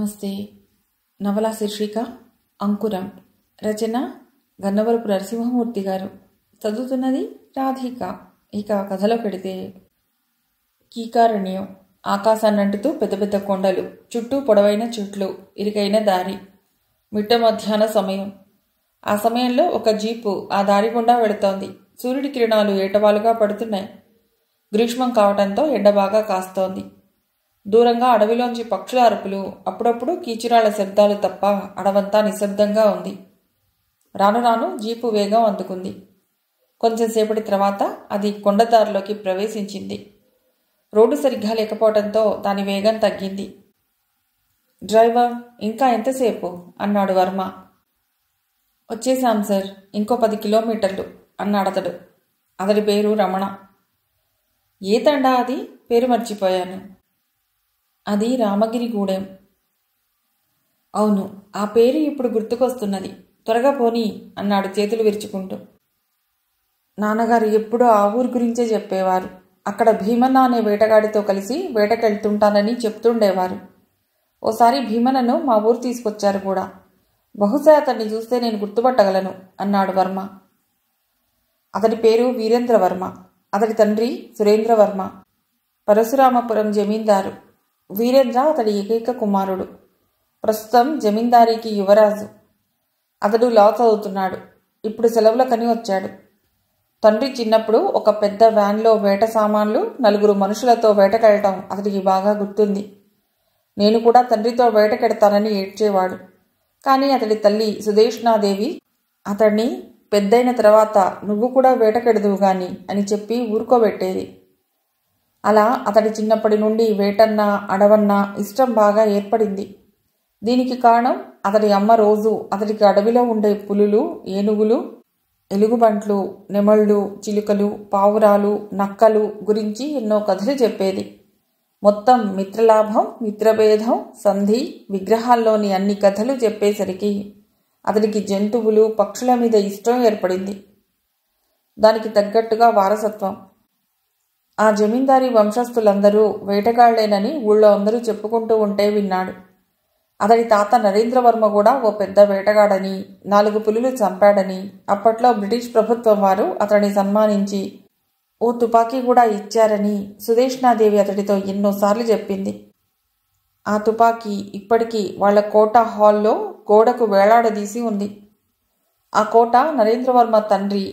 నమస్తే. నవలా శీర్షిక అంకురం. రచన గన్నవరపు నరసింహమూర్తి గారు. చదువుతున్నది రాధిక. ఇక కథలో పెడితే, కీకారణ్యం. ఆకాశాన్నంటుతూ పెద్ద పెద్ద కొండలు, చుట్టూ పొడవైన చెట్లు, ఇరుకైన దారి. మిట్ట మధ్యాహ్న సమయం. ఆ సమయంలో ఒక జీపు ఆ దారి గుండా వెళుతోంది. సూర్యుడి కిరణాలు ఏటవాలుగా పడుతున్నాయి. గ్రీష్మం కావటంతో ఎండ బాగా కాస్తోంది. దూరంగా అడవిలోంచి పక్షుల అరుపులు, అప్పుడప్పుడు కీచురాళ్ల శబ్దాలు తప్ప అడవంతా నిశ్శబ్దంగా ఉంది. రాను రాను జీపు వేగం అందుకుంది. కొంచెంసేపటి తర్వాత అది కొండదారిలోకి ప్రవేశించింది. రోడ్డు సరిగ్గా లేకపోవడంతో దాని వేగం తగ్గింది. డ్రైవర్, ఇంకా ఎంతసేపు అన్నాడు వర్మ. వచ్చేశాం సార్, ఇంకో 10 కిలోమీటర్లు అన్నాడతడు. అతడి పేరు రమణ. ఏ తండా అది? పేరు మర్చిపోయాను. అది రామగిరిగూడెం. అవును, ఆ పేరు ఇప్పుడు గుర్తుకొస్తున్నది. త్వరగా పోనీ అన్నాడు చేతులు విరుచుకుంటూ. నాన్నగారు ఎప్పుడూ ఆ ఊరి గురించే చెప్పేవారు. అక్కడ భీమన్న అనే వేటగాడితో కలిసి వేటకెళ్తుంటానని చెప్తుండేవారు. ఓసారి భీమన్నను మా ఊరు తీసుకొచ్చారు కూడా. బహుశా అతన్ని చూస్తే నేను గుర్తుపట్టగలను అన్నాడు వర్మ. అతడి పేరు వీరేంద్రవర్మ. అతడి తండ్రి సురేంద్రవర్మ, పరశురామపురం జమీందారు. వీరేంద్ర అతడి ఏకైక కుమారుడు. ప్రస్తుతం జమీందారీకి యువరాజు. అతడు లా చదువుతున్నాడు. ఇప్పుడు సెలవులకని వచ్చాడు. తండ్రి చిన్నప్పుడు ఒక పెద్ద వ్యాన్లో వేట సామాన్లు, 4 మనుషులతో వేటకెళ్ళటం అతడికి బాగా గుర్తుంది. నేను కూడా తండ్రితో వేటకెడతానని ఏడ్చేవాడు. కానీ అతడి తల్లి సుదేష్ణాదేవి అతడిని పెద్దయిన తర్వాత నువ్వు కూడా వేటకెడదువు గాని అని చెప్పి ఊరుకోబెట్టేది. అలా అతడి చిన్నప్పటి నుండి వేటన్నా అడవన్నా ఇష్టం బాగా ఏర్పడింది. దీనికి కారణం అతడి అమ్మ రోజు అతడికి అడవిలో ఉండే పులులు, ఏనుగులు, ఎలుగుబంట్లు, నెమళ్ళు, చిలుకలు, పావురాలు, నక్కలు గురించి ఎన్నో కథలు చెప్పేది. మొత్తం మిత్రలాభం, మిత్రభేదం, సంధి, విగ్రహాల్లోని అన్ని కథలు చెప్పేసరికి అతడికి జంతువులు, పక్షుల మీద ఇష్టం ఏర్పడింది. దానికి తగ్గట్టుగా వారసత్వం. ఆ జమీందారీ వంశస్థులందరూ వేటగాళ్లేనని ఊళ్ళో అందరూ చెప్పుకుంటూ ఉంటే విన్నాడు. అతడి తాత నరేంద్రవర్మ కూడా ఓ పెద్ద వేటగాడని, 4 పులులు చంపాడని, అప్పట్లో బ్రిటిష్ ప్రభుత్వం వారు అతడిని సన్మానించి ఓ తుపాకీ కూడా ఇచ్చారని సుదేష్ణాదేవి అతడితో ఎన్నోసార్లు చెప్పింది. ఆ తుపాకీ ఇప్పటికీ వాళ్ల కోట హాల్లో గోడకు వేలాడదీసి ఉంది. ఆ కోట నరేంద్రవర్మ తండ్రి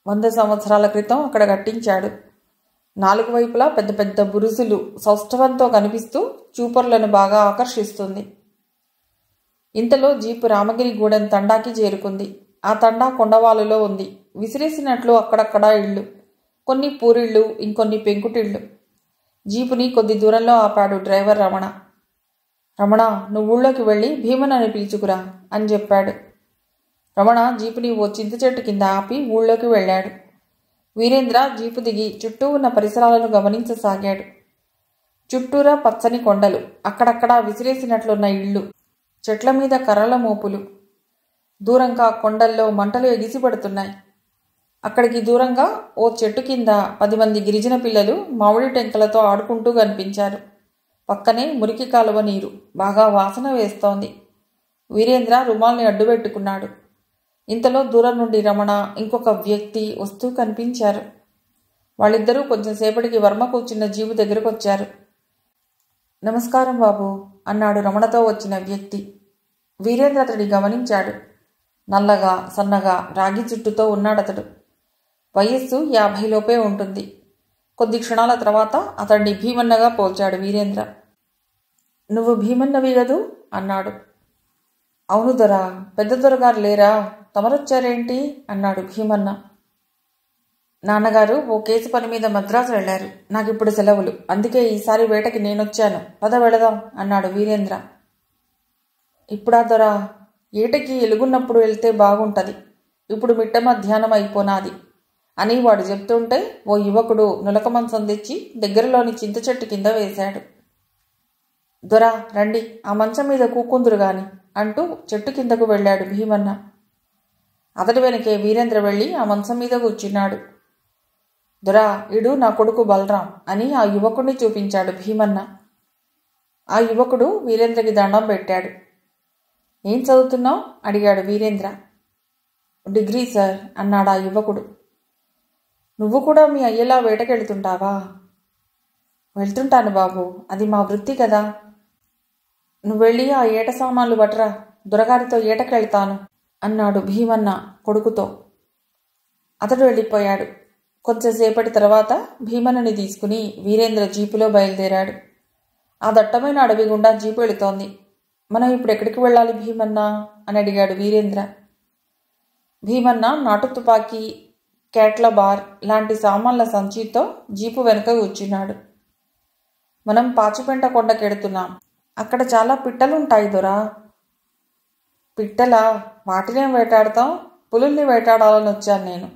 100 సంవత్సరాల క్రితం అక్కడ కట్టించాడు. 4 వైపులా పెద్ద పెద్ద బురుజులు సౌష్ఠవంతో కనిపిస్తూ చూపరులను బాగా ఆకర్షిస్తుంది. ఇంతలో జీపు రామగిరిగూడెం తండాకి చేరుకుంది. ఆ తండా కొండవాలులో ఉంది. విసిరేసినట్లు అక్కడక్కడా ఇళ్ళు, కొన్ని పూరిళ్ళు, ఇంకొన్ని పెంకుటిళ్ళు. జీపుని కొద్ది దూరంలో ఆపాడు డ్రైవర్ రమణ. రమణ, నువ్వు ఊళ్ళోకి వెళ్ళి భీమన్నని పిలుచుకురా అని చెప్పాడు. రమణ జీపుని ఓ చింత చెట్టు కింద ఆపి ఊళ్ళోకి వెళ్ళాడు. వీరేంద్ర జీపు దిగి చుట్టూ ఉన్న పరిసరాలను గమనించసాగాడు. చుట్టూరా పచ్చని కొండలు, అక్కడక్కడా విసిరేసినట్లున్న ఇళ్ళు, చెట్ల మీద కర్రల మోపులు. దూరంగా కొండల్లో మంటలు ఎగిసిపడుతున్నాయి. అక్కడికి దూరంగా ఓ చెట్టు కింద 10 మంది గిరిజన పిల్లలు మామిడి టెంకలతో ఆడుకుంటూ కనిపించారు. పక్కనే మురికి కాలువ నీరు బాగా వాసన వేస్తోంది. వీరేంద్ర రుమాల్ని అడ్డుపెట్టుకున్నాడు. ఇంతలో దూరం నుండి రమణ, ఇంకొక వ్యక్తి వస్తూ కనిపించారు. వాళ్ళిద్దరూ కొంచెంసేపటికి వర్మ కూర్చున్న జీపు దగ్గరకు వచ్చారు. నమస్కారం బాబు అన్నాడు రమణతో వచ్చిన వ్యక్తి. వీరేంద్ర అతడిని గమనించాడు. నల్లగా, సన్నగా, రాగి జుట్టుతో ఉన్నాడతడు. వయస్సు 50 లోపే ఉంటుంది. కొద్ది క్షణాల తర్వాత అతడిని భీమన్నగా పోల్చాడు వీరేంద్ర. నువ్వు భీమన్నవి గదూ అన్నాడు. అవును దొరా, పెద్ద దొరగారు లేరా, తమరొచ్చారేంటి అన్నాడు భీమన్న. నాన్నగారు ఓ కేసు పని మీద మద్రాసు వెళ్లారు. నాకిప్పుడు సెలవులు, అందుకే ఈసారి వేటకి నేనొచ్చాను. పద వెళదాం అన్నాడు వీరేంద్ర. ఇప్పుడా దొరా? ఏటకి ఎలుగున్నప్పుడు వెళ్తే బాగుంటది. ఇప్పుడు మిట్ట మధ్యాహ్నం అయిపోనాది అని వాడు చెప్తుంటే ఓ యువకుడు నులక మంచం తెచ్చి దగ్గరలోని చింత చెట్టు కింద వేశాడు. దొరా రండి, ఆ మంచం మీద కూకుందురు గాని అంటూ చెట్టు కిందకు వెళ్ళాడు భీమన్న. అతడి వెనకే వీరేంద్ర వెళ్ళి ఆ మంచం మీద కూర్చున్నాడు. దొరా, ఇడు నా కొడుకు బలరాం అని ఆ యువకుణ్ణి చూపించాడు భీమన్న. ఆ యువకుడు వీరేంద్రకి దండం పెట్టాడు. ఏం చదువుతున్నావు అడిగాడు వీరేంద్ర. డిగ్రీ సార్ అన్నాడు ఆ యువకుడు. నువ్వు కూడా మీ అయ్యలా వేటకెళ్తుంటావా? వెళ్తుంటాను బాబు, అది మా వృత్తి కదా. నువ్వు వెళ్ళి ఆ ఏట సామాన్లు బట్రా, దొరగారితో ఏటకెళ్తాను అన్నాడు భీమన్న కొడుకుతో. అతడు వెళ్ళిపోయాడు. కొంచెంసేపటి తర్వాత భీమన్నని తీసుకుని వీరేంద్ర జీపులో బయలుదేరాడు. ఆ దట్టమైన అడవి గుండా జీపు వెళుతోంది. మనం ఇప్పుడు ఎక్కడికి వెళ్ళాలి భీమన్న అని అడిగాడు వీరేంద్ర. భీమన్న నాటు తుపాకీ, కేట్ల బార్ లాంటి సామాన్ల సంచితో జీపు వెనుక కూర్చున్నాడు. మనం పాచిపెంట కొండకెడుతున్నాం. అక్కడ చాలా పిట్టలుంటాయి దొరా. పిట్టలా? వాటినేం వేటాడతాం? పులుల్ని వేటాడాలని వచ్చాను నేను.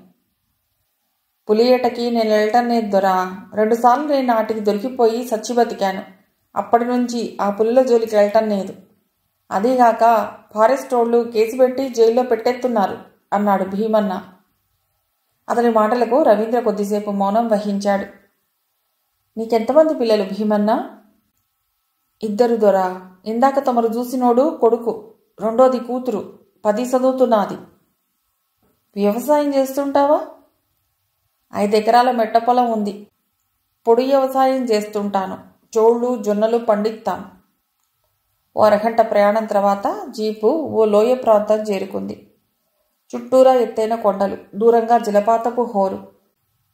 పులి ఏటకి నేను వెళ్ళటం లేదు దొరా. 2 సార్లు నేను నాటికి దొరికిపోయి సచ్చి బతికాను. అప్పటి నుంచి ఆ పులుల జోలికి వెళ్ళటం లేదు. అదీగాక ఫారెస్ట్ వాళ్ళు కేసు పెట్టి జైల్లో పెట్టేస్తున్నారు అన్నాడు భీమన్న. అతని మాటలకు రవీంద్ర కొద్దిసేపు మౌనం వహించాడు. నీకెంతమంది పిల్లలు భీమన్న? 2 దొరా. ఇందాక తమరు చూసినోడు కొడుకు, రెండోది కూతురు, 10 చదువుతున్నది. వ్యవసాయం చేస్తుంటావా? 5 ఎకరాల మెట్ట పొలం ఉంది. పొడి వ్యవసాయం చేస్తుంటాను. చోళ్ళు జొన్నలు పండిస్తాను. ఓ అరగంట ప్రయాణం తర్వాత జీపు ఓ లోయ ప్రాంతం చేరుకుంది. చుట్టూరా ఎత్తైన కొండలు, దూరంగా జలపాతపు హోరు.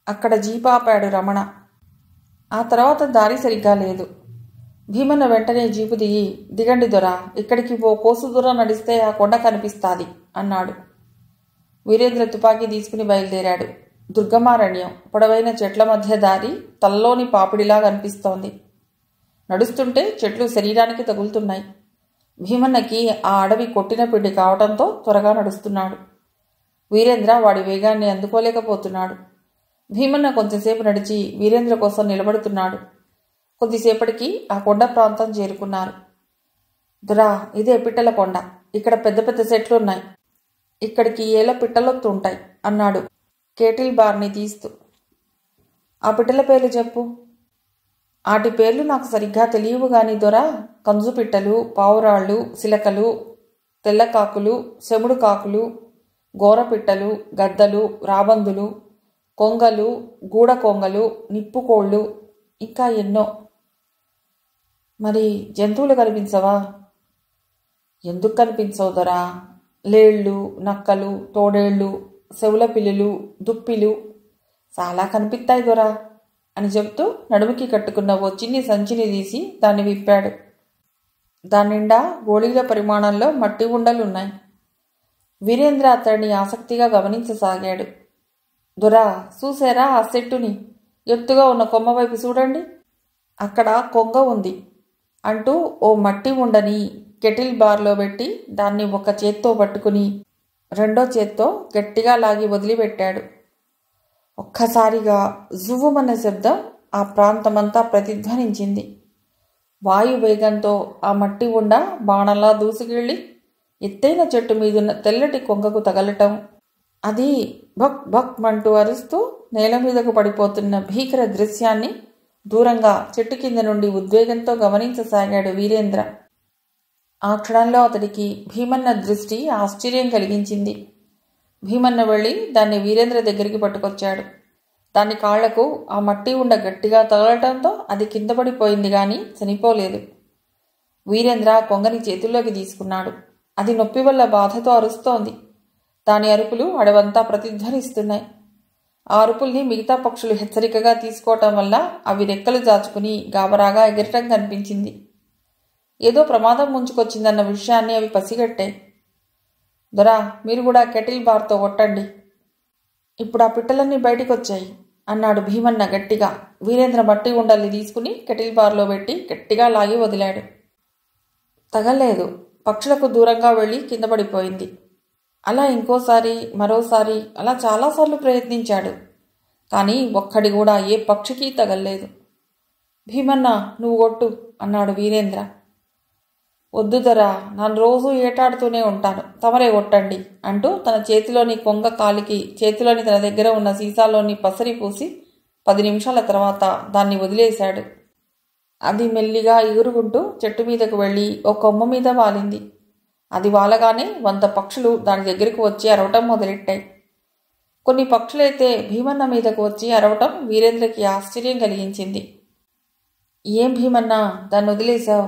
అక్కడ జీపు ఆపాడు రమణ. ఆ తర్వాత దారి సరిగ్గా లేదు. భీమన్న వెంటనే జీపు దిగండి దొరా, ఇక్కడికి ఓ కోసు దూరం నడిస్తే ఆ కొండ కనిపిస్తాది అన్నాడు. వీరేంద్ర తుపాకీ తీసుకుని బయలుదేరాడు. దుర్గమారణ్యం, పొడవైన చెట్ల మధ్య దారి తలలోని పాపిడిలా కనిపిస్తోంది. నడుస్తుంటే చెట్లు శరీరానికి తగులుతున్నాయి. భీమన్నకి ఆ అడవి కొట్టిన పిండి కావటంతో త్వరగా నడుస్తున్నాడు. వీరేంద్ర వాడి వేగాన్ని అందుకోలేకపోతున్నాడు. భీమన్న కొంచెంసేపు నడిచి వీరేంద్ర కోసం నిలబడుతున్నాడు. కొద్దిసేపటికి ఆ కొండ ప్రాంతం చేరుకున్నారు. దురా, ఇదే పిట్టల కొండ. ఇక్కడ పెద్ద పెద్ద చెట్లు ఉన్నాయి. ఇక్కడికి ఏళ్ళ పిట్టలొత్తుంటాయి అన్నాడు కేటిల్ బార్ని తీస్తూ. ఆ పిట్టల పేర్లు చెప్పు. వాటి పేర్లు నాకు సరిగ్గా తెలియవు గాని దొరా, కంజు పిట్టలు, పావురాళ్ళు, సిలకలు, తెల్లకాకులు, సెముడు కాకులు, గోరపిట్టలు, గద్దలు, రాబందులు, కొంగలు, గూడ కొంగలు, నిప్పుకోళ్ళు, ఇంకా ఎన్నో. మరి జంతువులు కనిపించవా? ఎందుకు కనిపించవు దొరా? లేళ్ళు, నక్కలు, తోడేళ్ళు, సెవుల పిల్లులు, దుప్పిలు చాలా కనిపిస్తాయి దొరా అని చెబుతూ నడుముకి కట్టుకున్న ఓ చిన్ని సంచిని తీసి దాన్ని విప్పాడు. దాని నిండా గోళీల పరిమాణంలో మట్టి ఉండలున్నాయి. వీరేంద్ర అతడిని ఆసక్తిగా గమనించసాగాడు. దొరా, చూసారా ఆ చెట్టుని? ఎత్తుగా ఉన్న కొమ్మ వైపు చూడండి, అక్కడ కొంగ ఉంది అంటూ ఓ మట్టి ఉండని కెటిల్ బార్లో పెట్టి దాన్ని ఒక చేత్తో పట్టుకుని రెండో చేత్తో గట్టిగా లాగి వదిలిపెట్టాడు. ఒక్కసారిగా జువ్వుమన్న శబ్దం ఆ ప్రాంతమంతా ప్రతిధ్వనించింది. వాయువేగంతో ఆ మట్టి ఉండ బాణంలా దూసుకెళ్ళి ఎత్తైన చెట్టు మీదున్న తెల్లటి కొంగకు తగలటం, అది భక్ భక్ మంటూ అరుస్తూ నేల మీదకు పడిపోతున్న భీకర దృశ్యాన్ని దూరంగా చెట్టు కింద నుండి ఉద్వేగంతో గమనించసాగాడు వీరేంద్ర. ఆ క్షణంలో అతడికి భీమన్న దృష్టి ఆశ్చర్యం కలిగించింది. భీమన్న వెళ్ళి దాన్ని వీరేంద్ర దగ్గరికి పట్టుకొచ్చాడు. దాని కాళ్లకు ఆ మట్టి ఉండ గట్టిగా తగలటంతో అది కింద పడిపోయింది గాని చనిపోలేదు. వీరేంద్ర కొంగని చేతుల్లోకి తీసుకున్నాడు. అది నొప్పి వల్ల బాధతో అరుస్తోంది. దాని అరుపులు అడవంతా ప్రతిధ్వనిస్తున్నాయి. ఆ అరుపుల్ని మిగతా పక్షులు హెచ్చరికగా తీసుకోవటం వల్ల అవి రెక్కలు దాచుకుని గాబరాగా ఎగరటం కనిపించింది. ఏదో ప్రమాదం ముంచుకొచ్చిందన్న విషయాన్ని అవి పసిగట్టాయి. దొరా, మీరు కూడా కెటిల్ బార్తో కొట్టండి. ఇప్పుడు ఆ పిట్టలన్నీ బయటికొచ్చాయి అన్నాడు భీమన్న గట్టిగా. వీరేంద్ర మట్టి ఉండల్ని తీసుకుని కెటిల్ బార్లో పెట్టి గట్టిగా లాగి వదిలాడు. తగలేదు. పక్షులకు దూరంగా వెళ్ళి కింద పడిపోయింది. అలా ఇంకోసారి, మరోసారి, అలా చాలాసార్లు ప్రయత్నించాడు. కానీ ఒక్కడి కూడా ఏ పక్షికి తగల్లేదు. భీమన్న, నువ్వు కొట్టు అన్నాడు వీరేంద్ర. వద్దు దొరా, నన్ను రోజూ ఏటాడుతూనే ఉంటాను, తమరే కొట్టండి అంటూ తన చేతిలోని కొంగ కాలికి చేతిలోని తన దగ్గర ఉన్న సీసాలోని పసరి పూసి 10 నిమిషాల తర్వాత దాన్ని వదిలేశాడు. అది మెల్లిగా ఎగురుకుంటూ చెట్టు మీదకు వెళ్ళి ఒక కొమ్మ మీద వాలింది. అది వాలగానే 100 పక్షులు దాని దగ్గరికి వచ్చి అరవటం మొదలెట్టాయి. కొన్ని పక్షులైతే భీమన్న మీదకు వచ్చి అరవటం వీరేంద్రకి ఆశ్చర్యం కలిగించింది. ఏం భీమన్న, దాన్ని వదిలేశావు?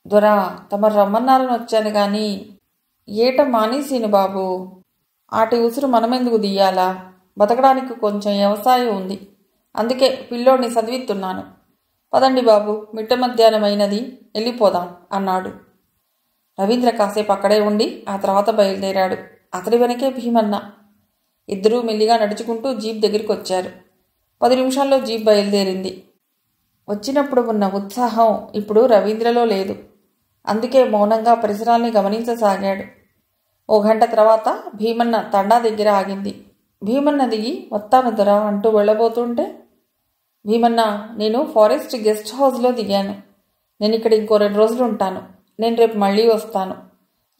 దొరా, తమరు రమ్మన్నారని వచ్చాను గాని ఏట మానేసీను బాబు. ఆటి ఉసురు మనమెందుకు దియ్యాలా? బతకడానికి కొంచెం వ్యవసాయం ఉంది, అందుకే పిల్లోడిని చదివిస్తున్నాను. పదండి బాబు, మిట్ట మధ్యాహ్నం అయినది, వెళ్ళిపోదాం అన్నాడు. రవీంద్ర కాసేపు అక్కడే ఉండి ఆ తర్వాత బయలుదేరాడు. అతడి వెనకే భీమన్న. ఇద్దరూ మెల్లిగా నడుచుకుంటూ జీప్ దగ్గరికి వచ్చారు. 10 నిమిషాల్లో జీప్ బయలుదేరింది. వచ్చినప్పుడు ఉన్న ఉత్సాహం ఇప్పుడు రవీంద్రలో లేదు. అందుకే మౌనంగా పరిసరాల్ని గమనించసాగాడు. 1 గంట తర్వాత భీమన్న తండా దగ్గర ఆగింది. భీమన్న దిగి వస్తాను దొరా అంటూ వెళ్ళబోతుంటే, భీమన్న, నేను ఫారెస్ట్ గెస్ట్ హౌస్లో దిగాను. నేను ఇక్కడ ఇంకో 2 రోజులు ఉంటాను. నేను రేపు మళ్ళీ వస్తాను.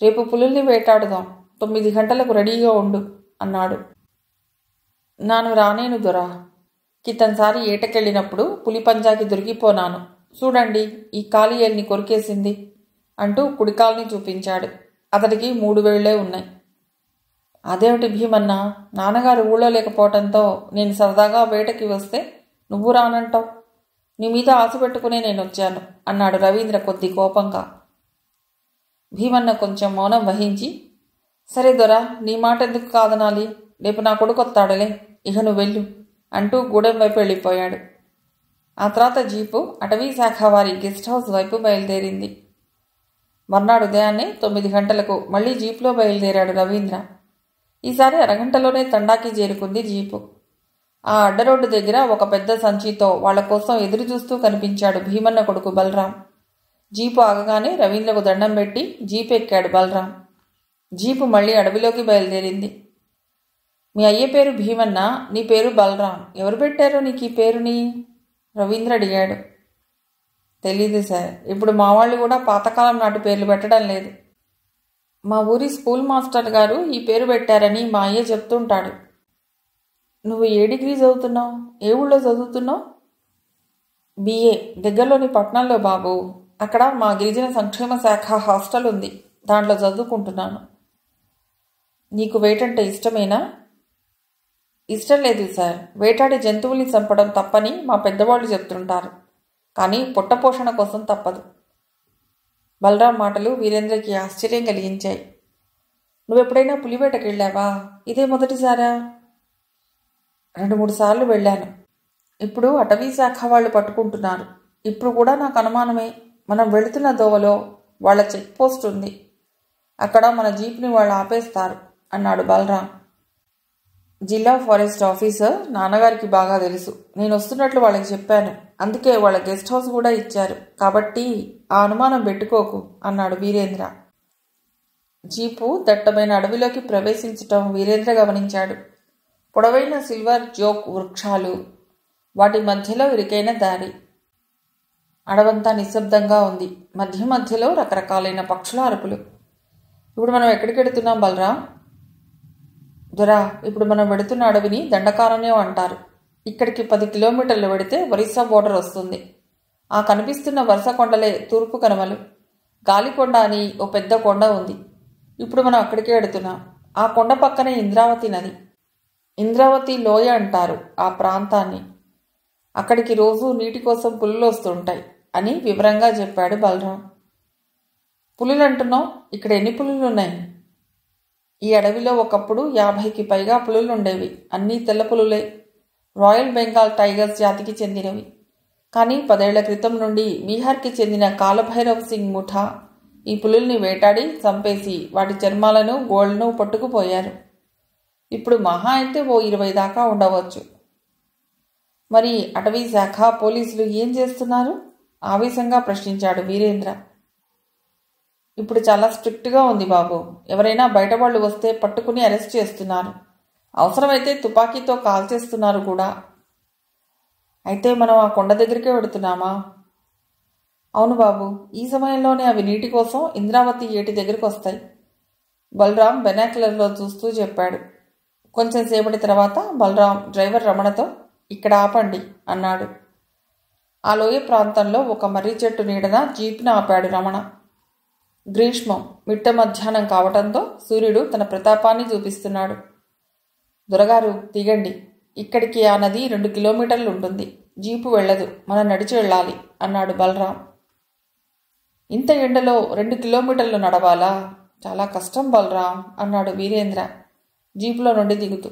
రేపు పులుల్ని వేటాడుదాం. 9 గంటలకు రెడీగా ఉండు అన్నాడు. నాను రానేను దొరా. కితంసారి ఏటకెళ్ళినప్పుడు పులి పంజాకి దొరికిపోనాను. చూడండి, ఈ కాలి ఏల్ని కొరికేసింది అంటూ కుడికాల్ని చూపించాడు. అతడికి 3 వేళ్లే ఉన్నాయి. అదేమిటి భీమన్న, నాన్నగారు ఊళ్ళో లేకపోవటంతో నేను సరదాగా వేటకి వస్తే నువ్వు రానంటావు. నీ మీద ఆశ పెట్టుకునే నేను వచ్చాను అన్నాడు రవీంద్ర కొద్ది కోపంగా. భీమన్న కొంచెం మౌనం వహించి, సరే దొరా, నీ మాట ఎందుకు కాదనాలి? రేపు నా కొడుకు వస్తాడులే, ఇక నువ్వు వెళ్ళు అంటూ గూడెం వైపు వెళ్ళిపోయాడు. ఆ తర్వాత జీపు అటవీ శాఖ వారి గెస్ట్ హౌస్ వైపు బయలుదేరింది. మర్నాడు ఉదయాన్నే 9 గంటలకు మళ్లీ జీపులో బయలుదేరాడు రవీంద్ర. ఈసారి అరగంటలోనే తండాకి చేరుకుంది జీపు. ఆ అడ్డరోడ్డు దగ్గర ఒక పెద్ద సంచితో వాళ్ల కోసం ఎదురు చూస్తూ కనిపించాడు భీమన్న కొడుకు బలరాం. జీపు ఆగగానే రవీంద్రకు దండం పెట్టి జీపు ఎక్కాడు బలరాం. జీపు మళ్లీ అడవిలోకి బయలుదేరింది. మీ అయ్య పేరు భీమన్న, నీ పేరు బలరాం. ఎవరు పెట్టారో నీకు ఈ పేరుని? రవీంద్ర అడిగాడు. తెలీదు సార్. ఇప్పుడు మా వాళ్ళు కూడా పాతకాలం నాటి పేర్లు పెట్టడం లేదు. మా ఊరి స్కూల్ మాస్టర్ గారు ఈ పేరు పెట్టారని మా అయ్య చెప్తుంటాడు. నువ్వు ఏ డిగ్రీ చదువుతున్నావు? ఏ ఊళ్ళో చదువుతున్నావు? బిఏ, దగ్గరలోని పట్నంలో బాబు. అక్కడ మా గిరిజన సంక్షేమ శాఖ హాస్టల్ ఉంది, దాంట్లో చదువుకుంటున్నాను. నీకు వేటంటే ఇష్టమేనా? ఇష్టం లేదు సార్. వేటాడి జంతువుల్ని చంపడం తప్పని మా పెద్దవాళ్ళు చెప్తుంటారు, కానీ పొట్టపోషణ కోసం తప్పదు. బలరాం మాటలు వీరేంద్రకి ఆశ్చర్యం కలిగించాయి. నువ్వెప్పుడైనా పులివేటకి వెళ్ళావా? ఇదే మొదటిసారా? 2-3 సార్లు వెళ్ళాను. ఇప్పుడు అటవీ శాఖ వాళ్ళు పట్టుకుంటున్నారు. ఇప్పుడు కూడా నాకు అనుమానమే. మనం వెళుతున్న దోవలో వాళ్ళ చెక్ పోస్ట్ ఉంది. అక్కడ మన జీప్ని వాళ్ళు ఆపేస్తారు అన్నాడు బలరాం. జిల్లా ఫారెస్ట్ ఆఫీసర్ నాన్నగారికి బాగా తెలుసు. నేను వస్తున్నట్లు వాళ్ళకి చెప్పాను. అందుకే వాళ్ళ గెస్ట్ హౌస్ కూడా ఇచ్చారు. కాబట్టి ఆ అనుమానం పెట్టుకోకు అన్నాడు వీరేంద్ర. జీపు దట్టమైన అడవిలోకి ప్రవేశించటం వీరేంద్ర గమనించాడు. పొడవైన సిల్వర్ జోక్ వృక్షాలు, వాటి మధ్యలో ఇరుకైన దారి. అడవంతా నిశ్శబ్దంగా ఉంది. మధ్య మధ్యలో రకరకాలైన పక్షుల అరుపులు. ఇప్పుడు మనం ఎక్కడికి వెడుతున్నాం బలరాం? దొరా, ఇప్పుడు మనం వెడుతున్న అడవిని దండకారణ్యం అంటారు. ఇక్కడికి 10 కిలోమీటర్లు వెడితే ఒరిస్సా బోర్డర్ వస్తుంది. ఆ కనిపిస్తున్న వరుస కొండలే తూర్పు కనుమలు. గాలికొండ అని ఓ పెద్ద కొండ ఉంది. ఇప్పుడు మనం అక్కడికే వెడుతున్నాం. ఆ కొండ పక్కనే ఇంద్రావతి నది. ఇంద్రావతి లోయ అంటారు ఆ ప్రాంతాన్ని. అక్కడికి రోజు నీటి కోసం పులులు వస్తుంటాయి అని వివరంగా చెప్పాడు బలరాం. పులులు అంటున్నావు? ఇక్కడ ఎన్ని పులులు ఉన్నాయి? ఈ అడవిలో ఒకప్పుడు 50కి పైగా పులులు ఉండేవి. అన్నీ తెల్ల పులులే. రాయల్ బెంగాల్ టైగర్స్ జాతికి చెందినవి. కానీ 10 ఏళ్ల క్రితం నుండి బీహార్కి చెందిన కాలభైరవ్ సింగ్ ముఠా ఈ పులుల్ని వేటాడి చంపేసి వాటి చర్మాలను గోళ్లను పట్టుకుపోయారు. ఇప్పుడు మహా అయితే ఓ 20 దాకా ఉండవచ్చు. మరి అటవీ శాఖ పోలీసులు ఏం చేస్తున్నారు? ఆవేశంగా ప్రశ్నించాడు వీరేంద్ర. ఇప్పుడు చాలా స్ట్రిక్ట్గా ఉంది బాబు. ఎవరైనా బయట వాళ్ళు వస్తే పట్టుకుని అరెస్ట్ చేస్తున్నారు. అవసరమైతే తుపాకీతో కాల్చేస్తున్నారు కూడా. అయితే మనం ఆ కొండ దగ్గరికే వెడుతున్నామా? అవును బాబు. ఈ సమయంలోనే అవి నీటి కోసం ఇంద్రావతి ఏటి దగ్గరికి వస్తాయి. బలరాం బెనాక్యులర్లో చూస్తూ చెప్పాడు. కొంచెం సేపటి తర్వాత బలరాం డ్రైవర్ రమణతో ఇక్కడ ఆపండి అన్నాడు. ఆ లోయ ప్రాంతంలో ఒక మర్రి చెట్టు నీడన జీపును ఆపాడు రమణ. గ్రీష్మం, మిట్ట మధ్యాహ్నం కావటంతో సూర్యుడు తన ప్రతాపాన్ని చూపిస్తున్నాడు. దొరగారు దిగండి, ఇక్కడికి ఆ నది 2 కిలోమీటర్లు ఉంటుంది. జీపు వెళ్ళదు, మనం నడిచి వెళ్ళాలి అన్నాడు బలరాం. ఇంత ఎండలో 2 కిలోమీటర్లు నడవాలా? చాలా కష్టం బలరాం అన్నాడు వీరేంద్ర జీపులో నుండి దిగుతూ.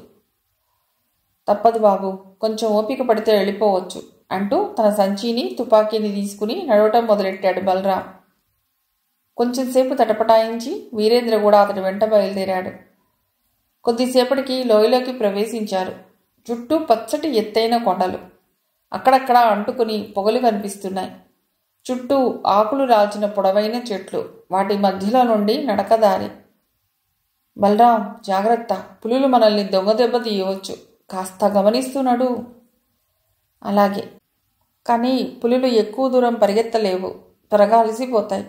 తప్పదు బాబు, కొంచెం ఓపిక పడితే వెళ్ళిపోవచ్చు అంటూ తన సంచిని తుపాకీని తీసుకుని నడవటం మొదలెట్టాడు బలరాం. కొంచెంసేపు తటపటాయించి వీరేంద్ర కూడా అతడి వెంట బయలుదేరాడు. కొద్దిసేపటికి లోయలోకి ప్రవేశించారు. చుట్టూ పచ్చటి ఎత్తైన కొండలు, అక్కడక్కడ అంటుకుని పొగలు కనిపిస్తున్నాయి. చుట్టూ ఆకులు రాల్చిన పొడవైన చెట్లు, వాటి మధ్యలో నుండి నడకదారి. బలరాం జాగ్రత్త, పులులు మనల్ని దొంగదెబ్బ తీయవచ్చు, కాస్త గమనిస్తున్నాడు. అలాగే, కానీ పులులు ఎక్కువ దూరం పరిగెత్తలేవు, త్వరగా అలసిపోతాయి.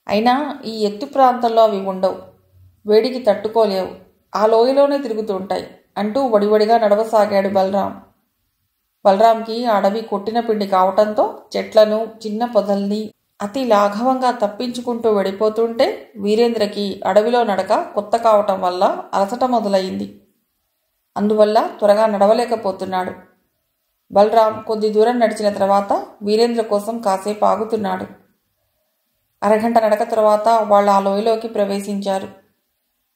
అయినా ఈ ఎత్తు ప్రాంతంలో అవి ఉండవు, వేడికి తట్టుకోలేవు, ఆ లోయలోనే తిరుగుతుంటాయి అంటూ వడివడిగా నడవసాగాడు బలరాం. బలరాంకి అడవి కొట్టిన పిండి కావటంతో చెట్లను, చిన్న పొదల్ని అతి లాఘవంగా తప్పించుకుంటూ వెళ్ళిపోతుంటే వీరేంద్రకి అడవిలో నడక కొత్త కావటం వల్ల అలసట మొదలైంది. అందువల్ల త్వరగా నడవలేకపోతున్నాడు. బలరాం కొద్ది దూరం నడిచిన తర్వాత వీరేంద్ర కోసం కాసేపు ఆగుతున్నాడు. అరగంట నడక తర్వాత వాళ్ళు ఆ లోయలోకి ప్రవేశించారు.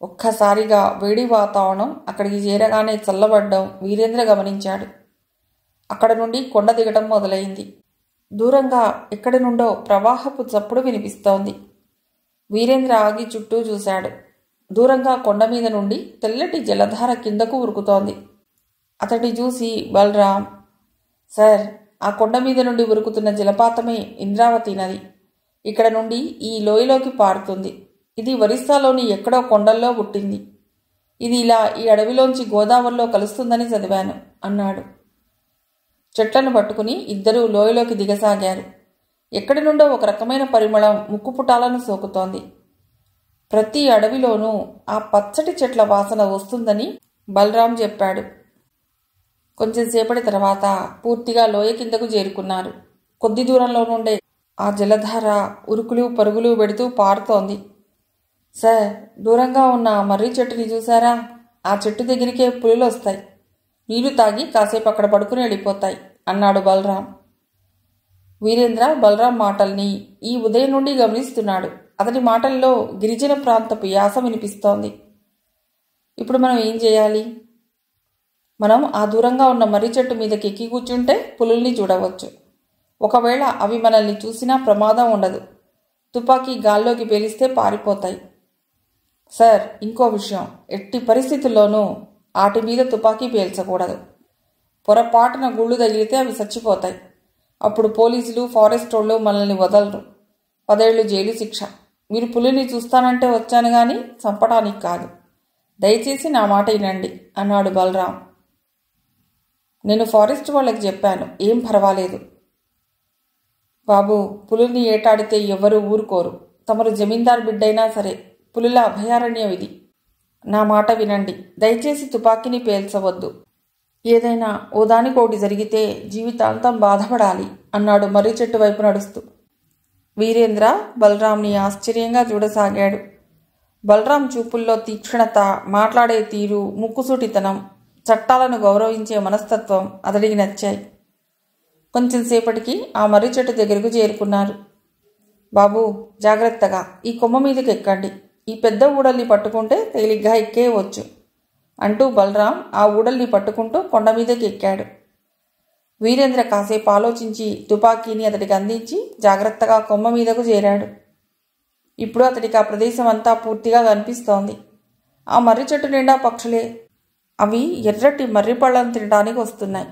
ఒక్కసారిగా వేడి వాతావరణం అక్కడికి చేరగానే చల్లబడ్డం వీరేంద్ర గమనించాడు. అక్కడ నుండి కొండ దిగటం మొదలైంది. దూరంగా ఎక్కడి నుండో ప్రవాహపు చప్పుడు వినిపిస్తోంది. వీరేంద్ర ఆగి చుట్టూ చూశాడు. దూరంగా కొండ మీద నుండి తెల్లటి జలధార కిందకు ఉరుకుతోంది. అతడిని చూసి బలరాం, సార్, ఆ కొండ మీద నుండి ఉరుకుతున్న జలపాతమే ఇంద్రావతి నది. ఇక్కడ నుండి ఈ లోయలోకి పారుతుంది. ఇది ఒరిస్సాలోని ఎక్కడో కొండల్లో పుట్టింది. ఇది ఇలా ఈ అడవిలోంచి గోదావరిలో కలుస్తుందని చదివాను అన్నాడు. చెట్లను పట్టుకుని ఇద్దరూ లోయలోకి దిగసాగారు. ఎక్కడి నుండో ఒక రకమైన పరిమళం ముక్కుపుటాలను సోకుతోంది. ప్రతి అడవిలోనూ ఆ పచ్చటి చెట్ల వాసన వస్తుందని బలరాం చెప్పాడు. కొంచెంసేపటి తర్వాత పూర్తిగా లోయ కిందకు చేరుకున్నారు. కొద్ది దూరంలో నుండే ఆ జలధార ఉరుకులు పరుగులు పెడుతూ పారుతోంది. సార్, దూరంగా ఉన్న మర్రి చెట్టుని చూసారా? ఆ చెట్టు దగ్గరికే పులులు వస్తాయి. నీళ్లు తాగి కాసేపు అక్కడ పడుకుని వెళ్ళిపోతాయి అన్నాడు బలరాం. వీరేంద్ర బలరాం మాటల్ని ఈ ఉదయం నుండి గమనిస్తున్నాడు. అతని మాటల్లో గిరిజన ప్రాంతపు యాస వినిపిస్తోంది. ఇప్పుడు మనం ఏం చేయాలి? మనం ఆ దూరంగా ఉన్న మర్రి చెట్టు మీదకి ఎక్కి కూర్చుంటే పులుల్ని చూడవచ్చు. ఒకవేళ అవి మనల్ని చూసినా ప్రమాదం ఉండదు. తుపాకీ గాల్లోకి పేలిస్తే పారిపోతాయి. సార్, ఇంకో విషయం, ఎట్టి పరిస్థితుల్లోనూ వాటి మీద తుపాకీ పేల్చకూడదు. పొరపాటున గుళ్ళు తగిలితే అవి చచ్చిపోతాయి. అప్పుడు పోలీసులు, ఫారెస్ట్ వాళ్ళు మనల్ని వదలరు. 10 ఏళ్ళు జైలు శిక్ష. మీరు పులిని చూస్తానంటే వచ్చాను గాని చంపడానికి కాదు. దయచేసి నా మాట వినండి అన్నాడు బలరాం. నేను ఫారెస్ట్ వాళ్ళకి చెప్పాను, ఏం పర్వాలేదు. బాబు, పులుల్ని ఏటాడితే ఎవరూ ఊరుకోరు. తమరు జమీందార్ బిడ్డైనా సరే, పులుల అభయారణ్యం ఇది. నా మాట వినండి. దయచేసి తుపాకీని పేల్చవద్దు. ఏదైనా ఓ దానికోటి జరిగితే జీవితాంతం బాధపడాలి అన్నాడు మర్రి చెట్టు వైపు నడుస్తూ. వీరేంద్ర బలరాంని ఆశ్చర్యంగా చూడసాగాడు. బలరాం చూపుల్లో తీక్షణత, మాట్లాడే తీరు, ముక్కుసూటితనం, చట్టాలను గౌరవించే మనస్తత్వం అతడికి నచ్చాయి. కొంచెంసేపటికి ఆ మర్రి చెట్టు దగ్గరకు చేరుకున్నారు. బాబు, జాగ్రత్తగా ఈ కొమ్మ మీదకి ఎక్కండి. ఈ పెద్ద ఊడల్ని పట్టుకుంటే తేలిగ్గా ఎక్కేయవచ్చు అంటూ బలరాం ఆ ఊడల్ని పట్టుకుంటూ కొండ మీదకి ఎక్కాడు. వీరేంద్ర కాసేపు ఆలోచించి తుపాకీని అతడికి అందించి జాగ్రత్తగా కొమ్మ మీదకు చేరాడు. ఇప్పుడు అతడికి ఆ ప్రదేశం అంతా పూర్తిగా కనిపిస్తోంది. ఆ మర్రి చెట్టు నిండా పక్షులే. అవి ఎర్రటి మర్రి పళ్ళను తినడానికి వస్తున్నాయి.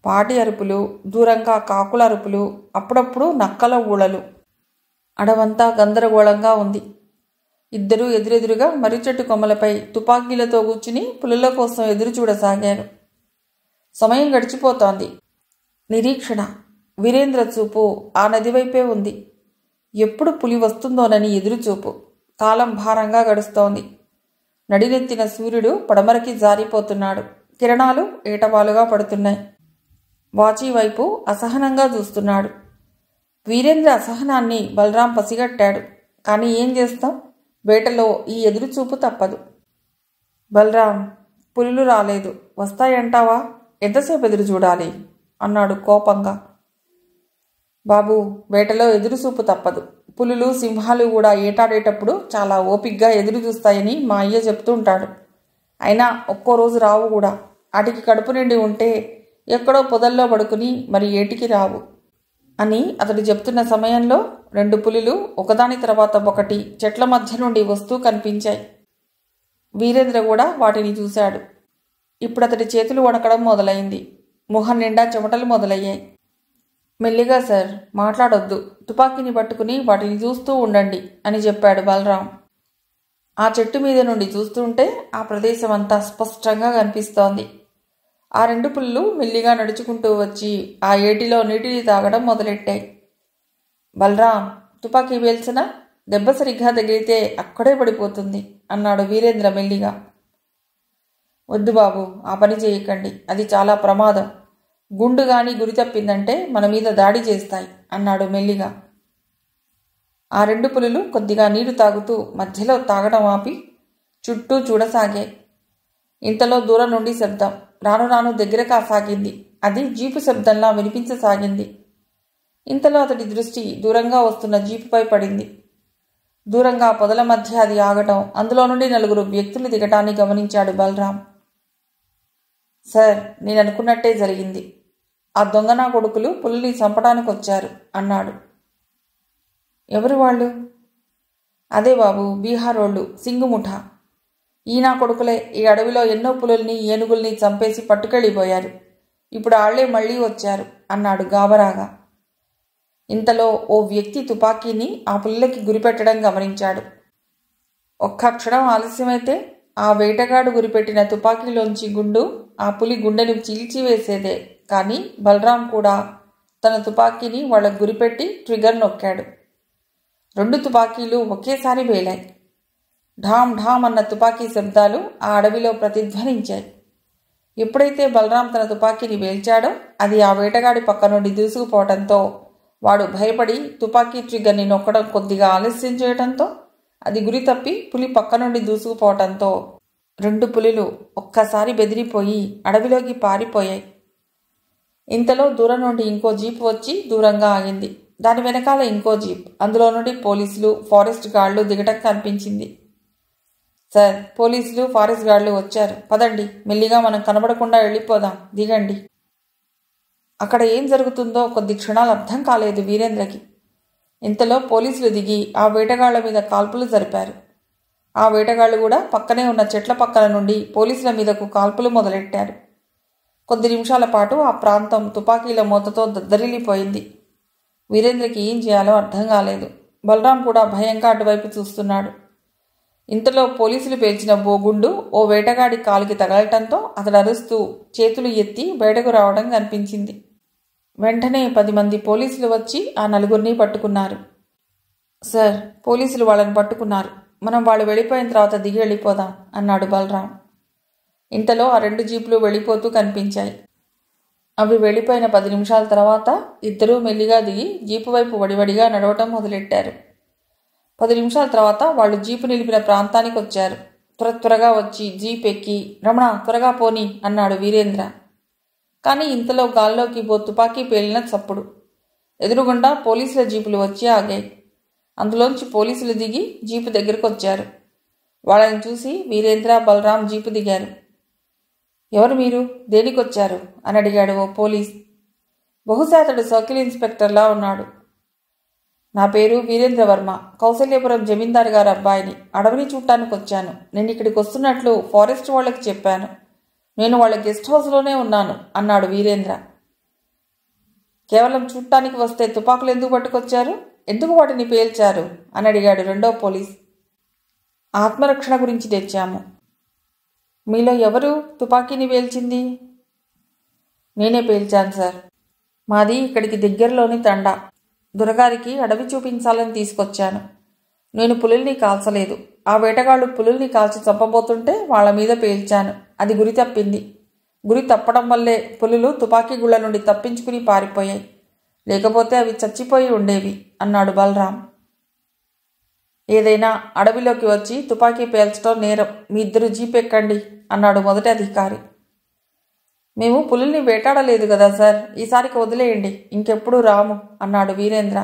పాటి అరుపులు, దూరంగా కాకుల అరుపులు, అప్పుడప్పుడు నక్కల ఊళలు. అడవంతా గందరగోళంగా ఉంది. ఇద్దరూ ఎదురెదురుగా మర్రి చెట్టు కొమ్మలపై తుపాకీలతో కూర్చుని పులుల కోసం ఎదురు చూడసాగారు. సమయం గడిచిపోతోంది. నిరీక్షణ. వీరేంద్ర చూపు ఆ నది వైపే ఉంది. ఎప్పుడు పులి వస్తుందోనని ఎదురుచూపు. కాలం భారంగా గడుస్తోంది. నడినెత్తిన సూర్యుడు పడమరకి జారిపోతున్నాడు. కిరణాలు ఏటవాలుగా పడుతున్నాయి. వాచి వైపు అసహనంగా చూస్తున్నాడు. వీరేంద్ర అసహనాన్ని బలరాం పసిగట్టాడు. కానీ ఏం చేస్తాం, వేటలో ఈ ఎదురుచూపు తప్పదు. బలరాం, పులులు రాలేదు, వస్తాయంటావా? ఎంతసేపు ఎదురు చూడాలి అన్నాడు కోపంగా. బాబు, వేటలో ఎదురుచూపు తప్పదు. పులులు సింహాలు కూడా ఏటాడేటప్పుడు చాలా ఓపిగ్గా ఎదురు చూస్తాయని మా అయ్య చెప్తుంటాడు. అయినా ఒక్కో రోజు రావు కూడా. వాటికి కడుపు నిండి ఉంటే ఎక్కడో పొదల్లో పడుకుని మరి ఏటికి రావు అని అతడు చెప్తున్న సమయంలో 2 పులులు ఒకదాని తర్వాత ఒకటి చెట్ల మధ్య నుండి వస్తూ కనిపించాయి. వీరేంద్ర కూడా వాటిని చూశాడు. ఇప్పుడు అతడి చేతులు వణకడం మొదలైంది. మొహం నిండా చెమటలు మొదలయ్యాయి. మెల్లిగా సార్, మాట్లాడొద్దు, తుపాకీని పట్టుకుని వాటిని చూస్తూ ఉండండి అని చెప్పాడు బలరాం. ఆ చెట్టు మీద నుండి చూస్తుంటే ఆ ప్రదేశం అంతా స్పష్టంగా కనిపిస్తోంది. ఆ 2 పులులు మెల్లిగా నడుచుకుంటూ వచ్చి ఆ ఏటిలో నీటిని తాగడం మొదలెట్టాయి. బలరాం, తుపాకీ పేల్చినా దెబ్బ సరిగ్గా తగిలితే అక్కడే పడిపోతుంది అన్నాడు వీరేంద్ర మెల్లిగా. వద్దు బాబు, ఆ పని చేయకండి, అది చాలా ప్రమాదం. గుండు గాని గురి తప్పిందంటే మన మీద దాడి చేస్తాయి అన్నాడు మెల్లిగా. ఆ 2 పులులు కొద్దిగా నీరు తాగుతూ మధ్యలో తాగడం ఆపి చుట్టూ చూడసాగాయి. ఇంతలో దూరం నుండి శబ్దం రాను రాను దగ్గర కాసాగింది. అది జీపు శబ్దంలా వినిపించసాగింది. ఇంతలో అతడి దృష్టి దూరంగా వస్తున్న జీపుపై పడింది. దూరంగా పొదల మధ్య అది ఆగటం, అందులో నుండి 4 వ్యక్తులు దిగటాన్ని గమనించాడు బలరాం. సార్, నేను అనుకున్నట్టే జరిగింది. ఆ దొంగనా కొడుకులు పులిని చంపడానికి వచ్చారు అన్నాడు. ఎవరు వాళ్ళు? అదే బాబు, బీహారోళ్ళు, సింగుముఠా. ఈయన కొడుకులే ఈ అడవిలో ఎన్నో పులుల్ని ఏనుగుల్ని చంపేసి పట్టుకెళ్ళిపోయారు. ఇప్పుడు ఆళ్లే మళ్లీ వచ్చారు అన్నాడు గాబరాగా. ఇంతలో ఓ వ్యక్తి తుపాకీని ఆ పుల్లకి గురిపెట్టడం గమనించాడు. ఒక్క క్షణం ఆలస్యమైతే ఆ వేటగాడు గురిపెట్టిన తుపాకీలోంచి గుండు ఆ పులి గుండెను చీల్చివేసేదే. కానీ బలరాం కూడా తన తుపాకీని వాళ్ళకు గురిపెట్టి ట్రిగర్ నొక్కాడు. 2 తుపాకీలు ఒకేసారి వేలాయి. ఢామ్ ఢామ్ అన్న తుపాకీ శబ్దాలు ఆ అడవిలో ప్రతిధ్వనించాయి. ఎప్పుడైతే బలరాం తన తుపాకీని వేల్చాడో అది ఆ వేటగాడి పక్క నుండి దూసుకుపోవడంతో వాడు భయపడి తుపాకీ ట్రిగ్గర్ని నొక్కడం కొద్దిగా ఆలస్యం చేయడంతో అది గురి తప్పి పులి పక్క నుండి దూసుకుపోవడంతో 2 పులులు ఒక్కసారి బెదిరిపోయి అడవిలోకి పారిపోయాయి. ఇంతలో దూరం నుండి ఇంకో జీప్ వచ్చి దూరంగా ఆగింది. దాని వెనకాల ఇంకో జీప్, అందులో నుండి పోలీసులు, ఫారెస్ట్ గార్డులు దిగటం కనిపించింది. సార్, పోలీసులు, ఫారెస్ట్ గార్డులు వచ్చారు, పదండి, మెల్లిగా మనం కనబడకుండా వెళ్ళిపోదాం, దిగండి. అక్కడ ఏం జరుగుతుందో కొద్ది క్షణాలు అర్థం కాలేదు వీరేంద్రకి. ఇంతలో పోలీసులు దిగి ఆ వేటగాళ్ల మీద కాల్పులు జరిపారు. ఆ వేటగాళ్లు కూడా పక్కనే ఉన్న చెట్ల పక్కల నుండి పోలీసుల మీదకు కాల్పులు మొదలెట్టారు. కొద్ది నిమిషాల పాటు ఆ ప్రాంతం తుపాకీల మూతతో దద్దరిల్లిపోయింది. వీరేంద్రకి ఏం చేయాలో అర్థం కాలేదు. బలరాం కూడా భయంగా అటువైపు చూస్తున్నాడు. ఇంతలో పోలీసులు పేల్చిన బోగుండు ఓ వేటగాడి కాలుకి తగలటంతో అతడు అరుస్తూ చేతులు ఎత్తి బయటకు రావడం కనిపించింది. వెంటనే 10 మంది పోలీసులు వచ్చి ఆ 4 పట్టుకున్నారు. సార్, పోలీసులు వాళ్ళని పట్టుకున్నారు, మనం వాళ్ళు వెళ్ళిపోయిన తర్వాత దిగి వెళ్ళిపోదాం అన్నాడు బలరాం. ఇంతలో ఆ 2 జీపులు వెళ్ళిపోతూ కనిపించాయి. అవి వెళ్ళిపోయిన 10 నిమిషాల తర్వాత ఇద్దరూ మెల్లిగా దిగి జీపు వైపు వడివడిగా నడవటం మొదలెట్టారు. 10 నిమిషాల తర్వాత వాళ్ళు జీపు నిలిపిన ప్రాంతానికి వచ్చారు. త్వరగా వచ్చి జీప్ ఎక్కి రమణ త్వరగా పోని అన్నాడు వీరేంద్ర. కానీ ఇంతలో గాల్లోకి ఓ తుపాకీ పేలిన చప్పుడు. ఎదురుగుండా పోలీసుల జీపులు వచ్చి ఆగాయి. అందులోంచి పోలీసులు దిగి జీపు దగ్గరకు వచ్చారు. వాళ్ళని చూసి వీరేంద్ర, బలరాం జీపు దిగారు. ఎవరు మీరు, దేనికొచ్చారు అని అడిగాడు ఓ పోలీస్. బహుశా అతడు సర్కిల్ ఇన్స్పెక్టర్లా ఉన్నాడు. నా పేరు వీరేంద్ర వర్మ, కౌసల్యపురం జమీందారు గారి అబ్బాయిని. అడవిని చూడటానికి వచ్చాను. నేను ఇక్కడికి వస్తున్నట్లు ఫారెస్ట్ వాళ్ళకి చెప్పాను. నేను వాళ్ళ గెస్ట్ హౌస్లోనే ఉన్నాను అన్నాడు వీరేంద్ర. కేవలం చూడటానికి వస్తే తుపాకులు ఎందుకు పట్టుకొచ్చారు, ఎందుకు వాటిని పేల్చారు అని అడిగాడు రెండో పోలీస్. ఆత్మరక్షణ గురించి తెచ్చాము. మీలో ఎవరు తుపాకీని పేల్చింది? నేనే పేల్చాను సార్. మాది ఇక్కడికి దగ్గరలోని తండా. దొరగారికి అడవి చూపించాలని తీసుకొచ్చాను. నేను పులుల్ని కాల్చలేదు. ఆ వేటగాళ్ళు పులుల్ని కాల్చి చంపబోతుంటే వాళ్ళ మీద పేల్చాను. అది గురి తప్పింది. గురి తప్పడం వల్లే పులులు తుపాకీ గుళ్ల నుండి తప్పించుకుని పారిపోయాయి, లేకపోతే అవి చచ్చిపోయి ఉండేవి అన్నాడు బలరాం. ఏదైనా అడవిలోకి వచ్చి తుపాకీ పేల్చడం నేరం, మీ ఇద్దరు జీప్ ఎక్కండి అన్నాడు మొదటి అధికారి. మేము పులుల్ని వేటాడలేదు కదా సార్, ఈసారికి వదిలేయండి, ఇంకెప్పుడు రాము అన్నాడు వీరేంద్ర.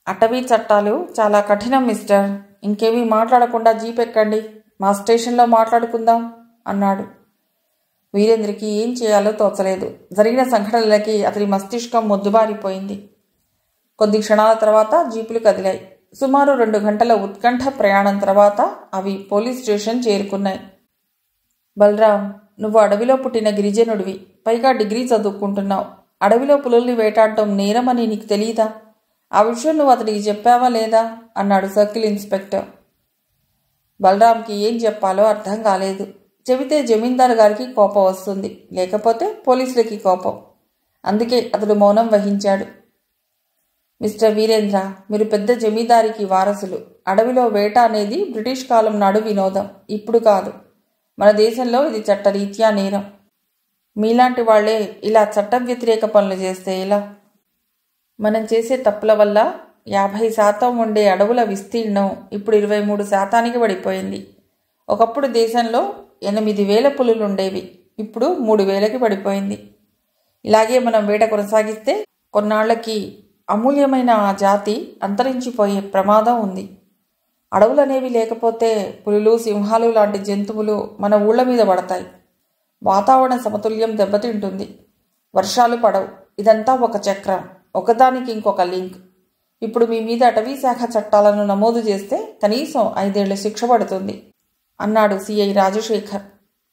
అటవీ చట్టాలు చాలా కఠినం మిస్టర్, ఇంకేమీ మాట్లాడకుండా జీప్ ఎక్కండి, మా స్టేషన్లో మాట్లాడుకుందాం అన్నాడు. వీరేంద్రకి ఏం చేయాలో తోచలేదు. జరిగిన సంఘటనలకి అతని మస్తిష్కం మొద్దుబారిపోయింది. కొద్ది క్షణాల తర్వాత జీపులు కదిలాయి. సుమారు 2 గంటల ఉత్కంఠ ప్రయాణం తర్వాత అవి పోలీస్ స్టేషన్ చేరుకున్నాయి. బలరాం, నువ్వు అడవిలో పుట్టిన గిరిజనుడివి, పైగా డిగ్రీ చదువుకుంటున్నావు. అడవిలో పులుల్ని వేటాడటం నేరమని నీకు తెలీదా? ఆ విషయం నువ్వు అతడికి చెప్పావా లేదా అన్నాడు సర్కిల్ ఇన్స్పెక్టర్. బలరాంకి ఏం చెప్పాలో అర్థం కాలేదు. చెబితే జమీందారు గారికి కోపం వస్తుంది, లేకపోతే పోలీసులకి కోపం. అందుకే అతడు మౌనం వహించాడు. మిస్టర్ వీరేంద్ర, మీరు పెద్ద జమీందారికి వారసులు. అడవిలో వేట అనేది బ్రిటిష్ కాలం నాడు వినోదం, ఇప్పుడు కాదు. మన దేశంలో ఇది చట్టరీత్యా నేరం. మీలాంటి వాళ్లే ఇలా చట్ట వ్యతిరేక పనులు చేస్తే ఎలా? మనం చేసే తప్పుల వల్ల 50% ఉండే అడవుల విస్తీర్ణం ఇప్పుడు 23% పడిపోయింది. ఒకప్పుడు దేశంలో 8,000 పులులు ఉండేవి, ఇప్పుడు 3,000కి పడిపోయింది. ఇలాగే మనం వేట కొనసాగిస్తే కొన్నాళ్లకి అమూల్యమైన ఆ జాతి అంతరించిపోయే ప్రమాదం ఉంది. అడవులనేవి లేకపోతే పులులు, సింహాలు లాంటి జంతువులు మన ఊళ్ళ మీద పడతాయి. వాతావరణ సమతుల్యం దెబ్బతింటుంది. వర్షాలు పడవు. ఇదంతా ఒక చక్రం, ఒకదానికి ఇంకొక లింక్. ఇప్పుడు మీ మీద అటవీ శాఖ చట్టాలను నమోదు చేస్తే కనీసం 5 ఏళ్ల శిక్ష పడుతుంది అన్నాడు సిఐ రాజశేఖర్.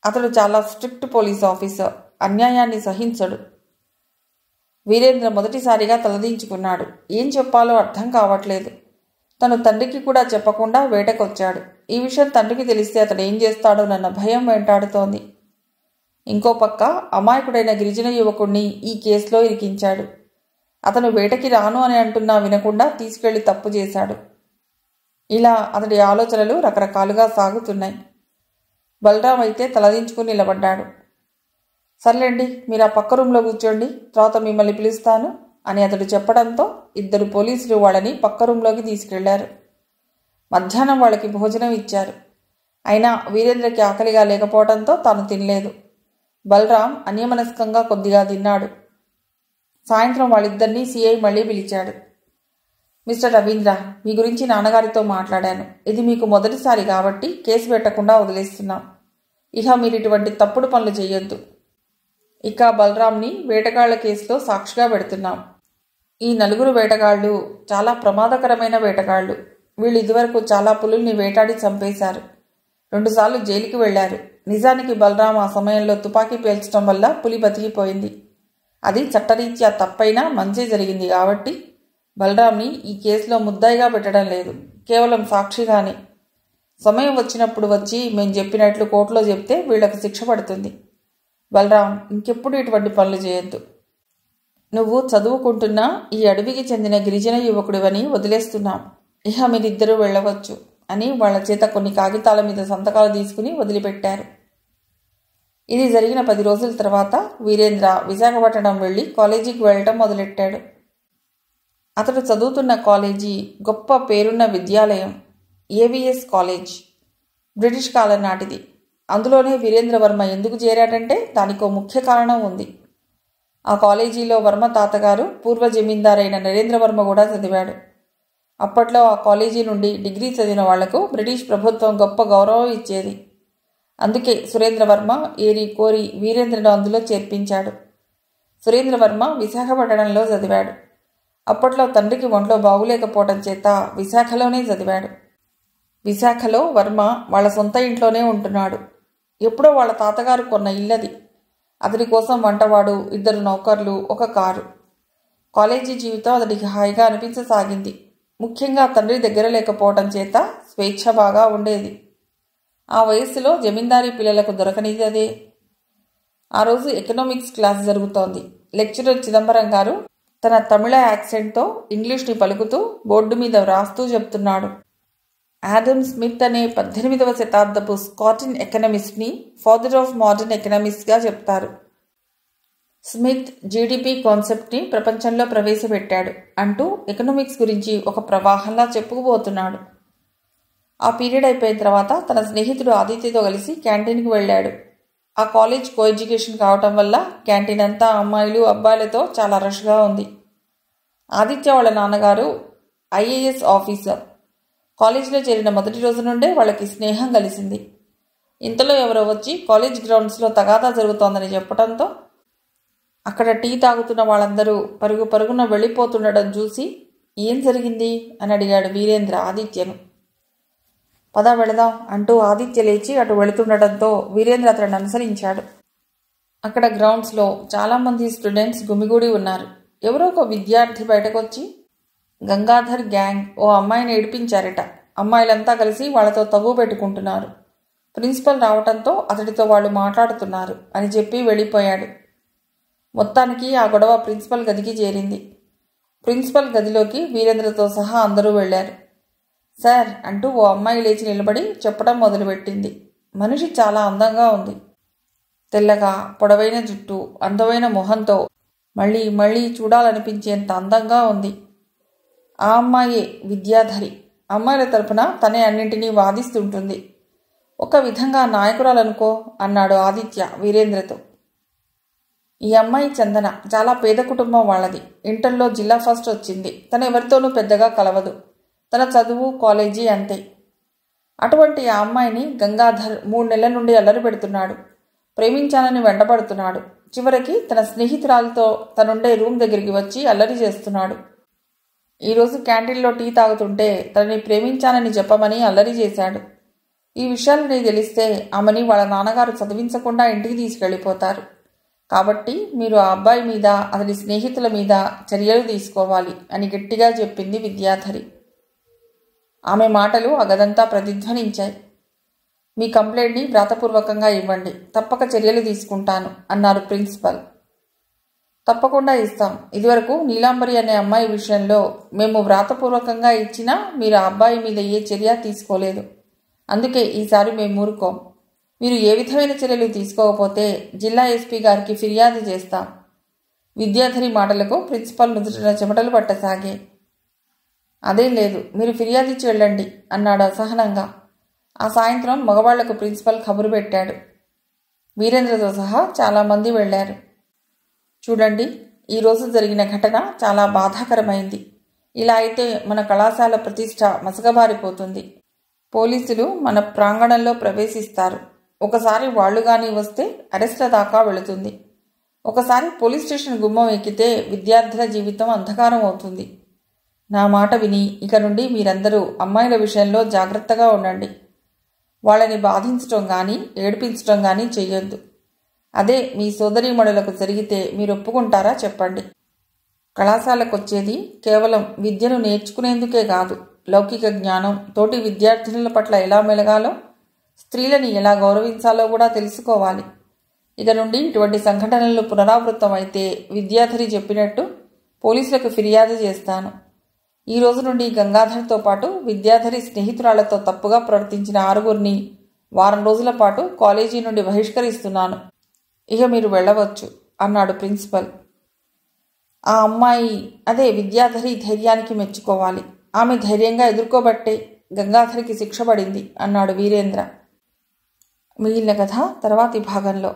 అతడు చాలా స్ట్రిక్ట్ పోలీస్ ఆఫీసర్, అన్యాయాన్ని సహించడు. వీరేంద్ర మొదటిసారిగా తలదించుకున్నాడు. ఏం చెప్పాలో అర్థం కావట్లేదు. తను తండ్రికి కూడా చెప్పకుండా వేటకొచ్చాడు. ఈ విషయం తండ్రికి తెలిస్తే అతడు ఏం చేస్తాడోనన్న భయం వెంటాడుతోంది. ఇంకో పక్క అమాయకుడైన గిరిజన యువకుణ్ణి ఈ కేసులో ఇరికించాడు. అతను వేటకి రాను అని అంటున్నా వినకుండా తీసుకెళ్లి తప్పు చేశాడు. ఇలా అతడి ఆలోచనలు రకరకాలుగా సాగుతున్నాయి. బలరాం అయితే తలదించుకుని నిలబడ్డాడు. సర్లేండి, మీరు ఆ పక్క రూంలో కూర్చోండి, తర్వాత మిమ్మల్ని పిలుస్తాను అని అతడు చెప్పడంతో 2 పోలీసులు వాళ్ళని పక్క రూంలోకి తీసుకెళ్లారు. మధ్యాహ్నం వాళ్ళకి భోజనం ఇచ్చారు. అయినా వీరేంద్రకి ఆకలిగా లేకపోవడంతో తాను తినలేదు. బలరాం అన్యమనస్కంగా కొద్దిగా తిన్నాడు. సాయంత్రం వాళ్ళిద్దరినీ సిఐ మళ్లీ పిలిచాడు. మిస్టర్ రవీంద్ర, మీ గురించి నాన్నగారితో మాట్లాడాను. ఇది మీకు మొదటిసారి కాబట్టి కేసు పెట్టకుండా వదిలేస్తున్నాం. ఇక మీరు ఇటువంటి తప్పుడు పనులు చేయొద్దు. ఇక బలరాంని వేటగాళ్ల కేసులో సాక్షిగా పెడుతున్నాం. ఈ 4 వేటగాళ్లు చాలా ప్రమాదకరమైన వేటగాళ్లు. వీళ్ళు ఇదివరకు చాలా పులుల్ని వేటాడి చంపేశారు. 2 సార్లు జైలుకి వెళ్లారు. నిజానికి బలరాం ఆ సమయంలో తుపాకీ పేల్చడం వల్ల పులి బతికిపోయింది. అది చట్టరీత్యా తప్పైనా మంచి జరిగింది కాబట్టి బలరాంని ఈ కేసులో ముద్దాయిగా పెట్టడం లేదు, కేవలం సాక్షిగానే. సమయం వచ్చినప్పుడు వచ్చి మేం చెప్పినట్లు కోర్టులో చెప్తే వీళ్లకు శిక్ష పడుతుంది. బలరాం, ఇంకెప్పుడు ఇటువంటి పనులు చేయొద్దు. నువ్వు చదువుకుంటున్నా ఈ అడవికి చెందిన గిరిజన యువకుడివని వదిలేస్తున్నాం. ఇహ మీరిద్దరూ వెళ్ళవచ్చు అని వాళ్ల చేత కొన్ని కాగితాల మీద సంతకాలు తీసుకుని వదిలిపెట్టారు. ఇది జరిగిన 10 రోజుల తర్వాత వీరేంద్ర విశాఖపట్నం వెళ్లి కాలేజీకి వెళ్లటం మొదలెట్టాడు. అతడు చదువుతున్న కాలేజీ గొప్ప పేరున్న విద్యాలయం, ఏవిఎస్ కాలేజ్. బ్రిటిష్ కాలం నాటిది. అందులోనే వీరేంద్రవర్మ ఎందుకు చేరాడంటే దానికో ముఖ్య కారణం ఉంది. ఆ కాలేజీలో వర్మ తాతగారు పూర్వ జమీందారైన నరేంద్రవర్మ కూడా చదివాడు. అప్పట్లో ఆ కాలేజీ నుండి డిగ్రీ చదివిన వాళ్లకు బ్రిటిష్ ప్రభుత్వం గొప్ప గౌరవం ఇచ్చేది. అందుకే సురేంద్రవర్మ ఏరి కోరి వీరేంద్రను అందులో చేర్పించాడు. సురేంద్రవర్మ విశాఖపట్నంలో చదివాడు. అప్పట్లో తండ్రికి ఒంట్లో బాగులేకపోవడం చేత విశాఖలోనే చదివాడు. విశాఖలో వర్మ వాళ్ళ సొంత ఇంట్లోనే ఉంటున్నాడు. ఎప్పుడో వాళ్ళ తాతగారు కొన్న ఇల్లది. అతడి కోసం వంటవాడు, 2 నౌకర్లు, ఒక కారు. కాలేజీ జీవితం అతడికి హాయిగా అనిపించసాగింది. ముఖ్యంగా తండ్రి దగ్గర లేకపోవడం చేత స్వేచ్ఛ బాగా ఉండేది. ఆ వయస్సులో జమీందారీ పిల్లలకు దొరకనిది అదే. ఆ రోజు ఎకనామిక్స్ క్లాస్ జరుగుతోంది. లెక్చరర్ చిదంబరం గారు తన తమిళ యాక్సెంట్తో ఇంగ్లీష్ని పలుకుతూ బోర్డు మీద వ్రాస్తూ చెప్తున్నాడు. ఆడమ్ స్మిత్ అనే 18వ శతాబ్దపు స్కాటిన్ ఎకనమిస్ట్ని ఫాదర్ ఆఫ్ మోడర్న్ ఎకనమిక్స్గా చెప్తారు. స్మిత్ జీడిపి కాన్సెప్ట్ని ప్రపంచంలో ప్రవేశపెట్టాడు అంటూ ఎకనామిక్స్ గురించి ఒక ప్రవాహంలా చెప్పుకుపోతున్నాడు. ఆ పీరియడ్ అయిపోయిన తర్వాత తన స్నేహితుడు ఆదిత్యతో కలిసి క్యాంటీన్కి వెళ్ళాడు. ఆ కాలేజ్ కో ఎడ్యుకేషన్ కావటం వల్ల క్యాంటీన్ అంతా అమ్మాయిలు అబ్బాయిలతో చాలా రష్గా ఉంది. ఆదిత్య వాళ్ళ నాన్నగారు ఐఏఎస్ ఆఫీసర్. కాలేజీలో చేరిన మొదటి రోజు నుండే వాళ్ళకి స్నేహం కలిసింది. ఇంతలో ఎవరో వచ్చి కాలేజ్ గ్రౌండ్స్లో తగాదా జరుగుతోందని చెప్పడంతో అక్కడ టీ తాగుతున్న వాళ్ళందరూ పరుగు పరుగున వెళ్ళిపోతుండడం చూసి ఏం జరిగింది అని అడిగాడు వీరేంద్ర ఆదిత్యను. పద వెళదాం అంటూ ఆదిత్య లేచి అటు వెళుతుండటంతో వీరేంద్ర అతడిని అనుసరించాడు. అక్కడ గ్రౌండ్స్లో చాలామంది స్టూడెంట్స్ గుమిగూడి ఉన్నారు. ఎవరో ఒక విద్యార్థి బయటకొచ్చి గంగాధర్ గ్యాంగ్ ఓ అమ్మాయిని ఏడిపించారట. అమ్మాయిలంతా కలిసి వాళ్లతో తగు పెట్టుకుంటున్నారు. ప్రిన్సిపల్ రావటంతో అతడితో వాళ్ళు మాట్లాడుతున్నారు అని చెప్పి వెళ్ళిపోయాడు. మొత్తానికి ఆ గొడవ ప్రిన్సిపల్ గదికి చేరింది. ప్రిన్సిపల్ గదిలోకి వీరేంద్రతో సహా అందరూ వెళ్లారు. సార్ అంటూ ఓ అమ్మాయి లేచి నిలబడి చెప్పడం మొదలుపెట్టింది. మనిషి చాలా అందంగా ఉంది. తెల్లగా పొడవైన జుట్టు, అందమైన మొహంతో మళ్ళీ మళ్ళీ చూడాలనిపించేంత అందంగా ఉంది. ఆ అమ్మాయే విద్యాధరి. అమ్మాయిల తరపున తనే అన్నింటినీ వాదిస్తుంటుంది. ఒక విధంగా నాయకురాలనుకో అన్నాడు ఆదిత్య వీరేంద్రతో. ఈ అమ్మాయి చందన. చాలా పేద కుటుంబం వాళ్ళది. ఇంటర్లో జిల్లా ఫస్ట్ వచ్చింది. తను ఎవరితోనూ పెద్దగా కలవదు. తన చదువు కాలేజీ అంతే. అటువంటి ఆ అమ్మాయిని గంగాధర్ 3 నెలల నుండి అల్లరి పెడుతున్నాడు. ప్రేమించానని వెంటబడుతున్నాడు. చివరికి తన స్నేహితురాలతో తనుండే రూమ్ దగ్గరికి వచ్చి అల్లరి చేస్తున్నాడు. ఈరోజు క్యాంటీన్లో టీ తాగుతుంటే తనని ప్రేమించానని చెప్పమని అల్లరి చేశాడు. ఈ విషయాలని తెలిస్తే ఆమెని వాళ్ళ నాన్నగారు చదివించకుండా ఇంటికి తీసుకెళ్ళిపోతారు. కాబట్టి మీరు ఆ అబ్బాయి మీద అతని స్నేహితుల మీద చర్యలు తీసుకోవాలి అని గట్టిగా చెప్పింది విద్యాధరి. ఆమె మాటలు ఆ గదంతా ప్రతిధ్వనించాయి. మీ కంప్లైంట్ని వ్రాతపూర్వకంగా ఇవ్వండి. తప్పక చర్యలు తీసుకుంటాను అన్నారు ప్రిన్సిపల్. తప్పకుండా ఇస్తాం. ఇదివరకు నీలాంబరి అనే అమ్మాయి విషయంలో మేము వ్రాతపూర్వకంగా ఇచ్చినా మీరు ఆ అబ్బాయి మీద ఏ చర్య తీసుకోలేదు. అందుకే ఈసారి మేము ఊరుకోం. మీరు ఏ విధమైన చర్యలు తీసుకోకపోతే జిల్లా ఎస్పీ గారికి ఫిర్యాదు చేస్తాం. విద్యాధరి మాటలకు ప్రిన్సిపల్ నుదుటిన చెమటలు పట్టసాగే. అదేం లేదు, మీరు ఫిర్యాదు ఇచ్చి వెళ్ళండి అన్నాడు అసహనంగా. ఆ సాయంత్రం మగవాళ్లకు ప్రిన్సిపల్ కబురు పెట్టాడు. వీరేంద్రతో సహా చాలామంది వెళ్లారు. చూడండి, ఈరోజు జరిగిన ఘటన చాలా బాధాకరమైంది. ఇలా అయితే మన కళాశాల ప్రతిష్ట మసకబారిపోతుంది. పోలీసులు మన ప్రాంగణంలో ప్రవేశిస్తారు. ఒకసారి వాళ్ళు కానీ వస్తే అరెస్ట్ల దాకా వెళుతుంది. ఒకసారి పోలీస్ స్టేషన్ గుమ్మం ఎక్కితే విద్యార్థుల జీవితం అంధకారం అవుతుంది. నా మాట విని ఇక నుండి మీరందరూ అమ్మాయిల విషయంలో జాగ్రత్తగా ఉండండి. వాళ్ళని బాధించటం కానీ ఏడిపించటం కానీ చెయ్యొద్దు. అదే మీ సోదరీమణులకు జరిగితే మీరు ఒప్పుకుంటారా చెప్పండి. కళాశాలకు వచ్చేది కేవలం విద్యను నేర్చుకునేందుకే కాదు, లౌకిక జ్ఞానం, తోటి విద్యార్థినుల పట్ల ఎలా మెలగాలో, స్త్రీలని ఎలా గౌరవించాలో కూడా తెలుసుకోవాలి. ఇక నుండి ఇటువంటి సంఘటనలు పునరావృతం అయితే విద్యాధరి చెప్పినట్టు పోలీసులకు ఫిర్యాదు చేస్తాను. ఈ రోజు నుండి గంగాధర్తో పాటు విద్యాధరి స్నేహితురాళ్లతో తప్పుగా ప్రవర్తించిన 6గురిని వారం రోజుల పాటు కాలేజీ నుండి బహిష్కరిస్తున్నాను. ఇక మీరు వెళ్ళవచ్చు అన్నాడు ప్రిన్సిపల్. ఆ అమ్మాయి, అదే విద్యాధరి ధైర్యానికి మెచ్చుకోవాలి. ఆమె ధైర్యంగా ఎదుర్కోబట్టే గంగాధరికి శిక్ష పడింది అన్నాడు వీరేంద్ర. మిగిలిన కథ తర్వాతి భాగంలో.